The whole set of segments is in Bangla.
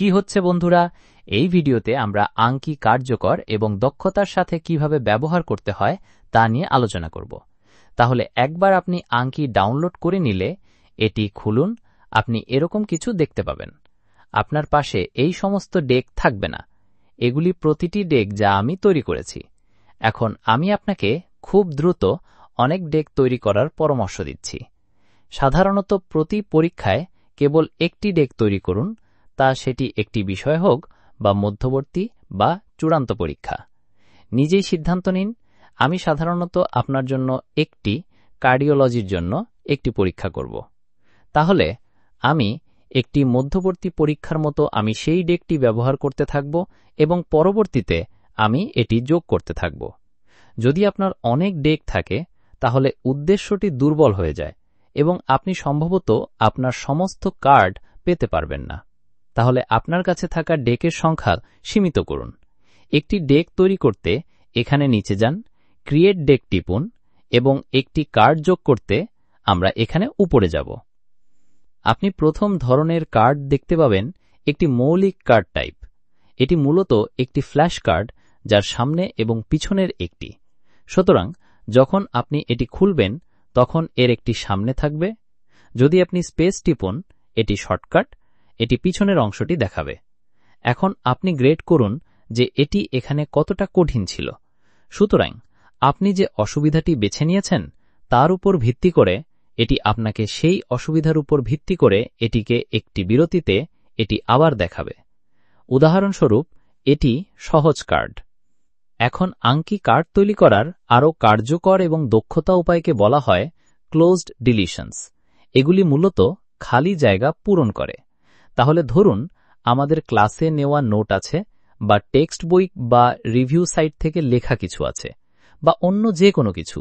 কি হচ্ছে বন্ধুরা, এই ভিডিওতে আমরা আঙ্কি কার্যকর এবং দক্ষতার সাথে কিভাবে ব্যবহার করতে হয় তা নিয়ে আলোচনা করব। তাহলে একবার আপনি আঙ্কি ডাউনলোড করে নিলে এটি খুলুন, আপনি এরকম কিছু দেখতে পাবেন। আপনার পাশে এই সমস্ত ডেক থাকবে না, এগুলি প্রতিটি ডেক যা আমি তৈরি করেছি। এখন আমি আপনাকে খুব দ্রুত অনেক ডেক তৈরি করার পরামর্শ দিচ্ছি। সাধারণত প্রতি পরীক্ষায় কেবল একটি ডেক তৈরি করুন, তা সেটি একটি বিষয় হোক বা মধ্যবর্তী বা চূড়ান্ত পরীক্ষা। নিজেই সিদ্ধান্ত নিন। আমি সাধারণত আপনার জন্য একটি, কার্ডিওলজির জন্য একটি পরীক্ষা করব। তাহলে আমি একটি মধ্যবর্তী পরীক্ষার মতো আমি সেই ডেকটি ব্যবহার করতে থাকব এবং পরবর্তীতে আমি এটি যোগ করতে থাকব। যদি আপনার অনেক ডেক থাকে তাহলে উদ্দেশ্যটি দুর্বল হয়ে যায় এবং আপনি সম্ভবত আপনার সমস্ত কার্ড পেতে পারবেন না। তাহলে আপনার কাছে থাকা ডেকের সংখ্যা সীমিত করুন। একটি ডেক তৈরি করতে এখানে নিচে যান, ক্রিয়েট ডেক টিপুন এবং একটি কার্ড যোগ করতে আমরা এখানে উপরে যাব। আপনি প্রথম ধরনের কার্ড দেখতে পাবেন একটি মৌলিক কার্ড টাইপ। এটি মূলত একটি ফ্ল্যাশ কার্ড যার সামনে এবং পিছনের একটি। সুতরাং যখন আপনি এটি খুলবেন তখন এর একটি সামনে থাকবে। যদি আপনি স্পেস টিপুন, এটি শর্টকাট, এটি পিছনের অংশটি দেখাবে। এখন আপনি গ্রেড করুন যে এটি এখানে কতটা কঠিন ছিল। সুতরাং আপনি যে অসুবিধাটি বেছে নিয়েছেন তার উপর ভিত্তি করে এটি আপনাকে সেই অসুবিধার উপর ভিত্তি করে এটিকে একটি বিরতিতে এটি আবার দেখাবে। উদাহরণস্বরূপ এটি সহজ কার্ড। এখন আঙ্কি কার্ড তৈরি করার আরও কার্যকর এবং দক্ষতা উপায়কে বলা হয় ক্লোজড ডিলিশনস। এগুলি মূলত খালি জায়গা পূরণ করে। তাহলে ধরুন আমাদের ক্লাসে নেওয়া নোট আছে, বা টেক্সট বই বা রিভিউ সাইট থেকে লেখা কিছু আছে, বা অন্য যে কোনো কিছু।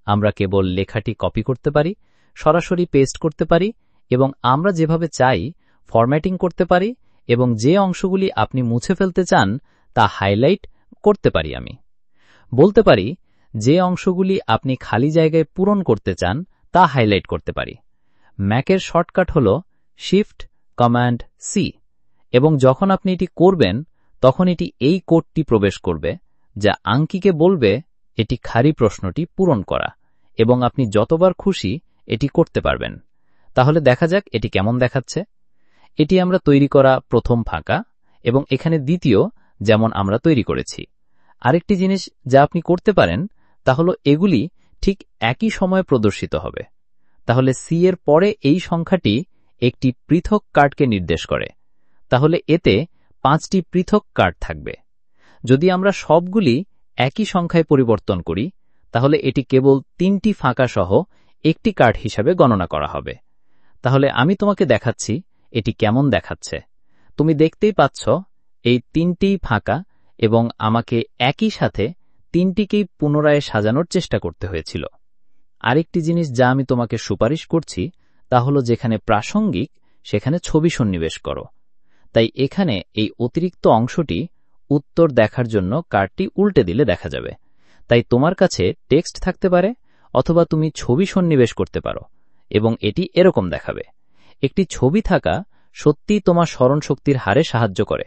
আমরা কেবল লেখাটি কপি করতে পারি, সরাসরি পেস্ট করতে পারি এবং আমরা যেভাবে চাই ফরম্যাটিং করতে পারি, এবং যে অংশগুলি আপনি মুছে ফেলতে চান তা হাইলাইট করতে পারি। আমি বলতে পারি যে অংশগুলি আপনি খালি জায়গায় পূরণ করতে চান তা হাইলাইট করতে পারি। ম্যাকের শর্টকাট হল শিফট কমান্ড সি, এবং যখন আপনি এটি করবেন তখন এটি এই কোডটি প্রবেশ করবে যা আঙ্কিকে বলবে এটি খালি প্রশ্নটি পূরণ করা, এবং আপনি যতবার খুশি এটি করতে পারবেন। তাহলে দেখা যাক এটি কেমন দেখাচ্ছে। এটি আমরা তৈরি করা প্রথম ফাঁকা, এবং এখানে দ্বিতীয়, যেমন আমরা তৈরি করেছি। আরেকটি জিনিস যা আপনি করতে পারেন তা হল এগুলি ঠিক একই সময়ে প্রদর্শিত হবে। তাহলে সি এর পরে এই সংখ্যাটি একটি পৃথক কার্ডকে নির্দেশ করে। তাহলে এতে 5টি পৃথক কার্ড থাকবে। যদি আমরা সবগুলি একই সংখ্যায় পরিবর্তন করি তাহলে এটি কেবল 3টি ফাঁকা সহ একটি কার্ড হিসাবে গণনা করা হবে। তাহলে আমি তোমাকে দেখাচ্ছি এটি কেমন দেখাচ্ছে। তুমি দেখতেই পাচ্ছ এই 3টিই ফাঁকা, এবং আমাকে একই সাথে 3টিকেই পুনরায় সাজানোর চেষ্টা করতে হয়েছিল। আরেকটি জিনিস যা আমি তোমাকে সুপারিশ করছি তা হল যেখানে প্রাসঙ্গিক সেখানে ছবি সন্নিবেশ করো। তাই এখানে এই অতিরিক্ত অংশটি উত্তর দেখার জন্য কার্ডটি উল্টে দিলে দেখা যাবে। তাই তোমার কাছে টেক্সট থাকতে পারে অথবা তুমি ছবি সন্নিবেশ করতে পারো এবং এটি এরকম দেখাবে। একটি ছবি থাকা সত্যিই তোমার স্মরণশক্তির হারে সাহায্য করে।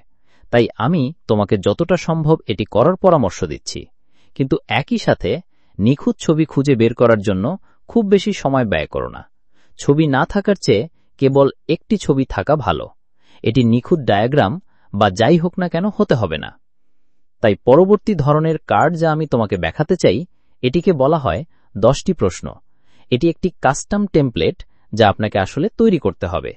তাই আমি তোমাকে যতটা সম্ভব এটি করার পরামর্শ দিচ্ছি, কিন্তু একই সাথে নিখুঁত ছবি খুঁজে বের করার জন্য খুব বেশি সময় ব্যয় করো না। ছবি না থাকার চেয়ে কেবল একটি ছবি থাকা ভালো। এটি নিখুঁত ডায়াগ্রাম বা যাই হোক না কেন হতে হবে না। তাই পরবর্তী ধরনের কার্ড যা আমি তোমাকে দেখাতে চাই এটিকে বলা হয় 10টি প্রশ্ন। এটি একটি কাস্টম টেমপ্লেট যা আপনাকে আসলে তৈরি করতে হবে,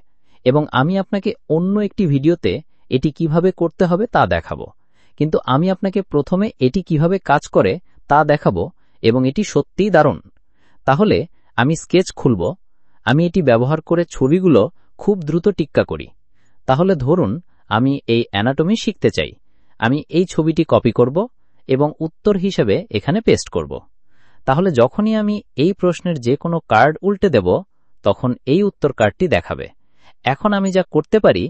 এবং আমি আপনাকে অন্য একটি ভিডিওতে এটি কিভাবে করতে হবে তা দেখাবো। কিন্তু আমি আপনাকে প্রথমে এটি কিভাবে কাজ করে তা দেখাবো, এবং এটি সত্যিই দারুণ। তাহলে আমি স্কেচ খুলব। আমি এটি ব্যবহার করে ছবিগুলো খুব দ্রুত টিক্কা করি। তাহলে ধরুন আমি এই অ্যানাটমি শিখতে চাই। আমি এই ছবিটি কপি করব এবং উত্তর হিসেবে এখানে পেস্ট করব। তাহলে যখনই আমি এই প্রশ্নের যে কোনো কার্ড উল্টে দেব তখন এই উত্তর কার্ডটি দেখাবে। এখন আমি যা করতে পারি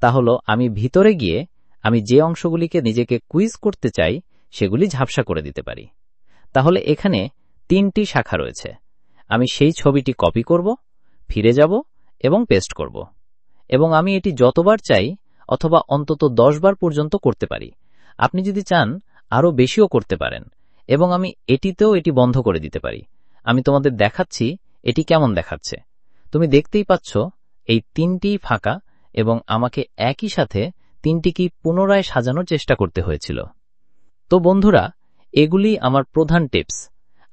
তা হল আমি ভিতরে গিয়ে আমি যে অংশগুলিকে নিজেকে কুইজ করতে চাই সেগুলি ঝাপসা করে দিতে পারি। তাহলে এখানে 3টি শাখা রয়েছে। আমি সেই ছবিটি কপি করব, ফিরে যাব এবং পেস্ট করব, এবং আমি এটি যতবার চাই অথবা অন্তত 10 বার পর্যন্ত করতে পারি। আপনি যদি চান আরও বেশিও করতে পারেন, এবং আমি এটিতেও এটি বন্ধ করে দিতে পারি। আমি তোমাদের দেখাচ্ছি এটি কেমন দেখাচ্ছে। তুমি দেখতেই পাচ্ছ এই 3টি ফাঁকা, এবং আমাকে একই সাথে 3টিকে পুনরায় সাজানোর চেষ্টা করতে হয়েছিল। তো বন্ধুরা, এগুলি আমার প্রধান টিপস।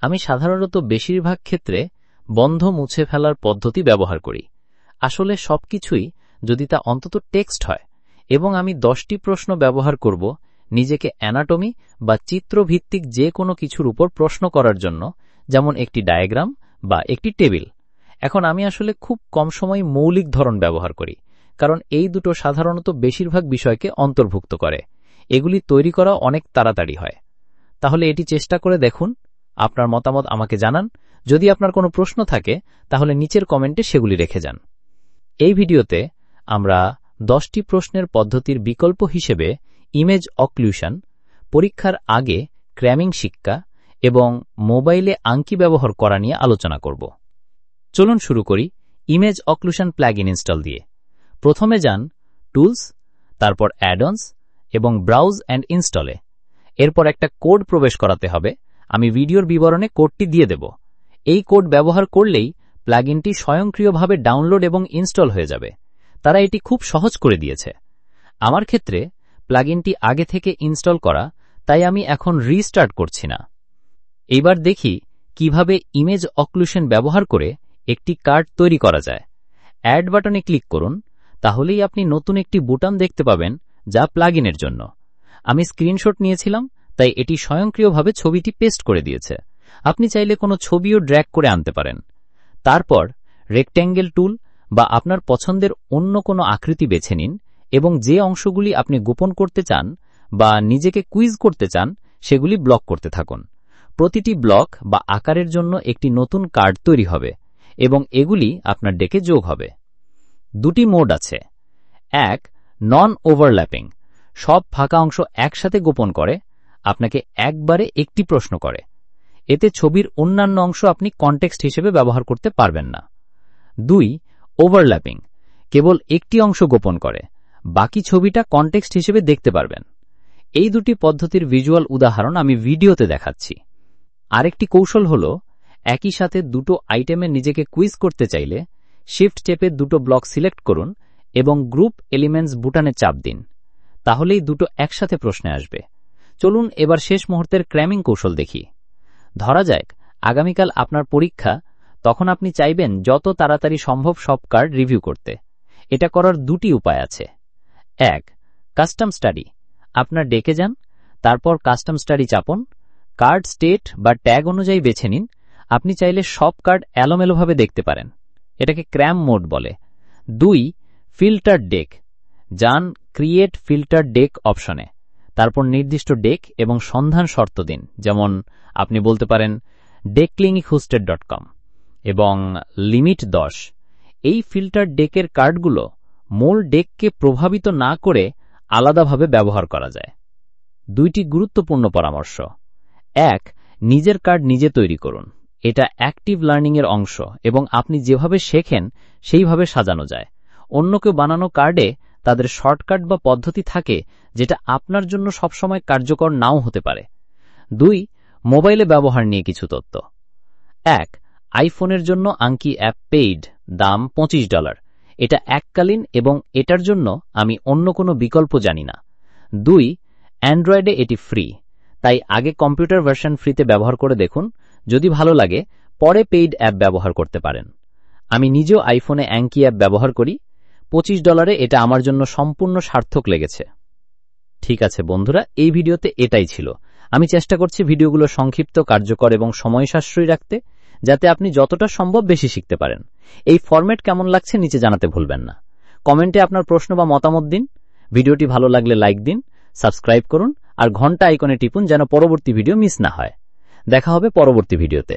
আমি সাধারণত বেশিরভাগ ক্ষেত্রে বন্ধ মুছে ফেলার পদ্ধতি ব্যবহার করি। আসলে সবকিছুই যদি তা অন্তত টেক্সট হয়, এবং আমি 10টি প্রশ্ন ব্যবহার করব নিজেকে অ্যানাটমি বা চিত্রভিত্তিক যে কোনো কিছুর উপর প্রশ্ন করার জন্য, যেমন একটি ডায়াগ্রাম বা একটি টেবিল। এখন আমি আসলে খুব কম সময় মৌলিক ধরন ব্যবহার করি, কারণ এই দুটো সাধারণত বেশিরভাগ বিষয়কে অন্তর্ভুক্ত করে। এগুলি তৈরি করা অনেক তাড়াতাড়ি হয়। তাহলে এটি চেষ্টা করে দেখুন, আপনার মতামত আমাকে জানান। যদি আপনার কোনো প্রশ্ন থাকে তাহলে নিচের কমেন্টে সেগুলি রেখে যান। এই ভিডিওতে আমরা 10টি প্রশ্নের পদ্ধতির বিকল্প হিসেবে ইমেজ অক্লুশন, পরীক্ষার আগে ক্র্যামিং শিক্ষা এবং মোবাইলে আংকি ব্যবহার করা নিয়ে আলোচনা করব। চলুন শুরু করি ইমেজ অক্লুশন প্লাগইন ইনস্টল দিয়ে। প্রথমে যান টুলস, তারপর অ্যাড-অনস এবং ব্রাউজ অ্যান্ড ইনস্টলে। এরপর একটা কোড প্রবেশ করাতে হবে। আমি ভিডিওর বিবরণে কোডটি দিয়ে দেব। এই কোড ব্যবহার করলেই প্লাগইনটি স্বয়ংক্রিয়ভাবে ডাউনলোড এবং ইনস্টল হয়ে যাবে। তারা এটি খুব সহজ করে দিয়েছে। আমার ক্ষেত্রে প্লাগইনটি আগে থেকে ইনস্টল করা, তাই আমি এখন রিস্টার্ট করছি না। এইবার দেখি কিভাবে ইমেজ অক্লুশন ব্যবহার করে একটি কার্ড তৈরি করা যায়। অ্যাড বাটনে ক্লিক করুন, তাহলেই আপনি নতুন একটি বুটাম দেখতে পাবেন যা প্লাগইনের জন্য। আমি স্ক্রিনশট নিয়েছিলাম, তাই এটি স্বয়ংক্রিয়ভাবে ছবিটি পেস্ট করে দিয়েছে। আপনি চাইলে কোনো ছবিও ড্র্যাগ করে আনতে পারেন। তারপর রেক্ট্যাঙ্গেল টুল বা আপনার পছন্দের অন্য কোনো আকৃতি বেছে নিন, এবং যে অংশগুলি আপনি গোপন করতে চান বা নিজেকে কুইজ করতে চান সেগুলি ব্লক করতে থাকুন। প্রতিটি ব্লক বা আকারের জন্য একটি নতুন কার্ড তৈরি হবে, এবং এগুলি আপনার ডেকে যোগ হবে। 2টি মোড আছে। 1, নন ওভারল্যাপিং, সব ফাঁকা অংশ একসাথে গোপন করে, আপনাকে একবারে একটি প্রশ্ন করে। এতে ছবির অন্যান্য অংশ আপনি কনটেক্সট হিসেবে ব্যবহার করতে পারবেন না। 2, ওভারল্যাপিং, কেবল একটি অংশ গোপন করে, বাকি ছবিটা কনটেক্সট হিসেবে দেখতে পারবেন। এই 2টি পদ্ধতির ভিজুয়াল উদাহরণ আমি ভিডিওতে দেখাচ্ছি। আরেকটি কৌশল হল, একই সাথে দুটো আইটেমে নিজেকে কুইজ করতে চাইলে শিফট চেপে দুটো ব্লক সিলেক্ট করুন এবং গ্রুপ এলিমেন্টস বুটানে চাপ দিন। তাহলেই দুটো একসাথে প্রশ্নে আসবে। চলুন এবার শেষ মুহূর্তের ক্র্যামিং কৌশল দেখি। ধরা যাক আগামীকাল আপনার পরীক্ষা, তখন আপনি চাইবেন যত তাড়াতাড়ি সম্ভব সব কার্ড রিভিউ করতে। এটা করার 2টি উপায় আছে। 1, কাস্টম স্টাডি। আপনার ডেকে যান, তারপর কাস্টম স্টাডি চাপুন, কার্ড স্টেট বা ট্যাগ অনুযায়ী বেছে নিন। আপনি চাইলে সব কার্ড এলোমেলোভাবে দেখতে পারেন। এটাকে ক্র্যাম মোড বলে। 2, ফিল্টার ডেক। যান ক্রিয়েট ফিল্টার ডেক অপশনে, তারপর নির্দিষ্ট ডেক এবং সন্ধান শর্ত দিন, যেমন আপনি বলতে পারেন decklinkhosted.com এবং লিমিট 10। এই ফিল্টার ডেকের কার্ডগুলো মূল ডেককে প্রভাবিত না করে আলাদাভাবে ব্যবহার করা যায়। 2টি গুরুত্বপূর্ণ পরামর্শ। 1, নিজের কার্ড নিজে তৈরি করুন। এটা অ্যাক্টিভ লার্নিংয়ের অংশ, এবং আপনি যেভাবে শেখেন সেইভাবে সাজানো যায়। অন্য কেউ বানানো কার্ডে তাদের শর্টকাট বা পদ্ধতি থাকে, যেটা আপনার জন্য সবসময় কার্যকর নাও হতে পারে। 2, মোবাইলে ব্যবহার নিয়ে কিছু তথ্য। 1, আইফোনের জন্য আংকি অ্যাপ পেইড, দাম $25। এটা এককালীন, এবং এটার জন্য আমি অন্য কোনো বিকল্প জানি না। 2, অ্যান্ড্রয়েডে এটি ফ্রি, তাই আগে কম্পিউটার ভার্সন ফ্রিতে ব্যবহার করে দেখুন। যদি ভালো লাগে পরে পেইড অ্যাপ ব্যবহার করতে পারেন। আমি নিজেও আইফোনে আংকি অ্যাপ ব্যবহার করি। $25 এটা আমার জন্য সম্পূর্ণ সার্থক লেগেছে। ঠিক আছে বন্ধুরা, এই ভিডিওতে এটাই ছিল। আমি চেষ্টা করছি ভিডিওগুলো সংক্ষিপ্ত, কার্যকর এবং সময় সাশ্রয়ী রাখতে, যাতে আপনি যতটা সম্ভব বেশি শিখতে পারেন। এই ফরম্যাট কেমন লাগছে নিচে জানাতে ভুলবেন না। কমেন্টে আপনার প্রশ্ন বা মতামত দিন। ভিডিওটি ভালো লাগলে লাইক দিন, সাবস্ক্রাইব করুন আর ঘন্টা আইকনে টিপুন যেন পরবর্তী ভিডিও মিস না হয়। দেখা হবে পরবর্তী ভিডিওতে।